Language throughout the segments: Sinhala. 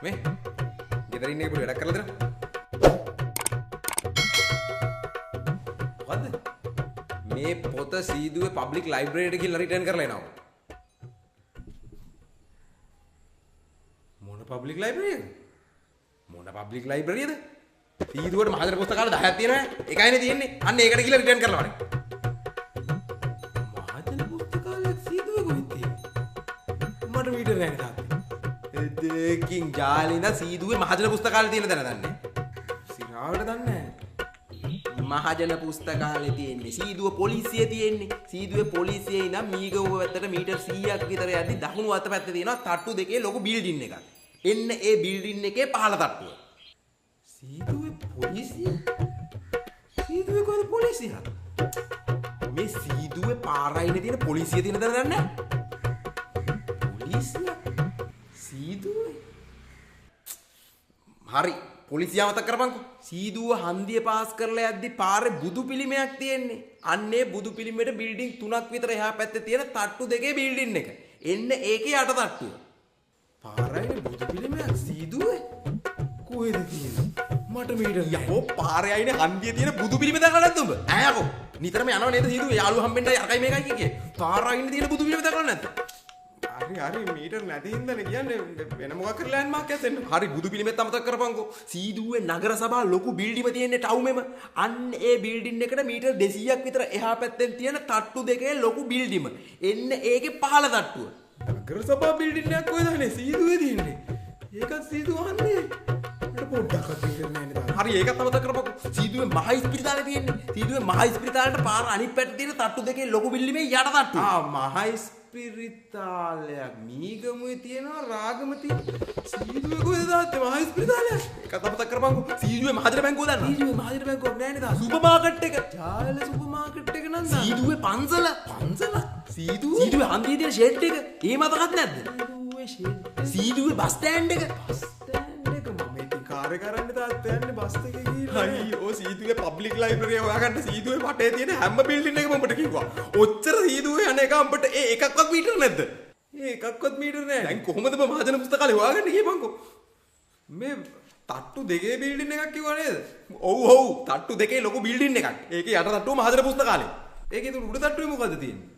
මේ ගෙදර ඉන්න එක පොඩි වැඩක් කරලා දෙන්න. මොකද්ද? මේ පොත සීදුවේ පබ්ලික් ලයිබ්‍රරියට ගිහලා රිටර්න් කරලා එනවා. මොන පබ්ලික් ලයිබ්‍රරියද? මොන පබ්ලික් ලයිබ්‍රරියද? සීදුවට මහජන පුස්තකාල 10ක් තියෙනවා. එකයිනේ තියෙන්නේ. අන්න ඒකට ගිහලා රිටර්න් කරලා වරේ. මහජන පුස්තකාලයක් සීදුවේ කොහෙද තියෙන්නේ? මට මීටර නැහැ තාත්තේ. දෙකින් ජාලිනා සීදුවේ මහජන පුස්තකාලේ තියෙන තැන දන්නේ. සිරාවට දන්නේ නැහැ. මහජන පුස්තකාලේ තියෙන්නේ. සීදුව පොලිසිය තියෙන්නේ. සීදුවේ පොලිසියේ ඉඳන් මීගම පැත්තට මීටර් 100ක් විතර යද්දි දකුණු අත පැත්තේ තියෙනවා තට්ටු දෙකේ ලොකු බිල්ඩින් එකක්. එන්න ඒ බිල්ඩින් එකේ පහළ තට්ටුව. සීදුවේ පොලිසිය? සීදුවේ කොහෙද පොලිසිය? මේ සීදුවේ පාරයිනේ තියෙන පොලිසිය තියෙන තැන දන්නේ නැහැ. පොලිසිය? සීදුවේ? හරි. පොලිසිය මතක් කරපන්කෝ. සීදුව හන්දිය පාස් කරලා යද්දි පාරේ බුදු පිළිමයක් තියෙන්නේ. අන්නේ බුදු පිළිමෙට බිල්ඩින් 3ක් විතර එහා පැත්තේ තියෙන තට්ටු දෙකේ බිල්ඩින් එක. එන්න ඒකේ යට තට්ටුව. පාරයිනේ බුදු පිළිමයක් සීදුවේ? කොහෙද තියෙන්නේ? මට මේක යකෝ පාරේ අයිනේ හන්දිය තියෙන බුදු පිළිම දැකලා නැද්ද උඹ? ඈ යකෝ. නිතරම යනව නේද සීදුවේ යාළුවා හම්බෙන්නයි අරකයි මේකයි කියේ. පාරේ අයිනේ තියෙන බුදු පිළිම දැකලා නැද්ද? හරි මීටර් නැති හින්දානේ කියන්නේ වෙන මොකක් කරලා ලෑන්ඩ් මාක් එකක් එන්න. හරි බුදු පිළිමෙත් අමතක කරපන්කෝ. සීදුවේ නගර සභාව ලොකු බිල්ඩිම තියෙන්නේ ටවුමෙම. අන්න ඒ බිල්ඩින් එකට මීටර් 200ක් විතර එහා පැත්තෙන් තියෙන තට්ටු දෙකේ ලොකු බිල්ඩිම. එන්න ඒකේ පහළ තට්ටුව. නගර සභාව බිල්ඩින් එකක් කොහෙද අනේ සීදුවේ තියෙන්නේ? ඒකත් සීදුව අහන්නේ. මට පොඩ්ඩක් අතීතේ නෑ නේද? හරි ඒකත් අමතක කරපන්කෝ. සීදුවේ මහ ඉස්පිරිතාලේ තියෙන්නේ. සීදුවේ මහ ඉස්පිරිතාලේට පාර අනිත් පැත්තේ තියෙන තට්ටු දෙකේ ලොකු බිල්ඩිමේ යට තට්ටුව. මහ ඉස්පිරිතාලයක් මීගමුවේ තියෙනවා රාගමති සීදුවේ කොහෙද තාත්තේ මහ ඉස්පිරිතාලයක් ඒකත් අමතක කරපන්කෝ සීදුවේ මහජන බැංකුව දන්නවා සීදුවේ මහජන බැංකුවක් නෑ නේද සුපර් මාකට් එක ජාල සුපර් මාකට් එක නම් සීදුවේ පන්සල සීදුවේ හන්දියේ තියෙන ෂෙඩ් එක ඒ මතකත් නැද්ද සීදුවේ ෂෙඩ් සීදුවේ බස් ස්ටෑන්ඩ් එක මම ඉතින් කාර්ය කරන්න තාත්තේ යන්නේ බස් එකේ ගිහින් අයියෝ සීදුවේ පබ්ලික් ලයිබ්‍රරිය හොයාගන්න සීදුවේ වටේ තියෙන හැම බිල්ඩින් එකම උඹට කිව්වා ඔච්චර සීදුවේ යන එක උඹට ඒ එකක්වත් මීටර නැද්ද ඒ එකක්වත් මීටර නෑ දැන් කොහොමද මම මහජන පුස්තකාලේ හොයාගන්නේ කියපන්කෝ මේ තට්ටු දෙකේ බිල්ඩින් එකක් කිව්වා නේද ඔව් තට්ටු දෙකේ ලොකු බිල්ඩින් එකක් ඒකේ යට තට්ටුව මහජන පුස්තකාලේ ඒකේ උඩ තට්ටුවේ මොකද්ද තියෙන්නේ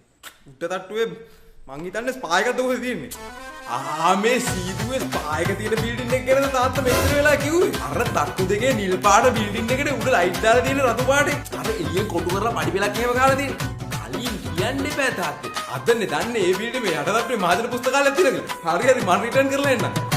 උඩ තට්ටුවේ මං හිතන්නේ ස්පා එකක්ද කොහෙද තියෙන්නේ මේ සීදුවේ ස්පා එක තියෙන බිල්ඩින් එක ගැනද තාත්තා මෙච්චර වෙලා කිව්වේ අර තට්ටු දෙකේ නිල් පාට බිල්ඩින් එකට උඩ ලයිට් දාලා තියෙන රතු පාටේ අර එළියෙන් කොටු කරලා පඩි පෙලක් එහෙම ගාලා තියෙන්නේ කලින් කියන්න එපා තාත්තේ අදන්නේ දන්නේ මේ බිල්ඩින් මේ යට තට්ටුවේ මහජන පුස්තකාලයක් තියෙන කියලා හරි මම රිටර්න් කරලා එන්නම්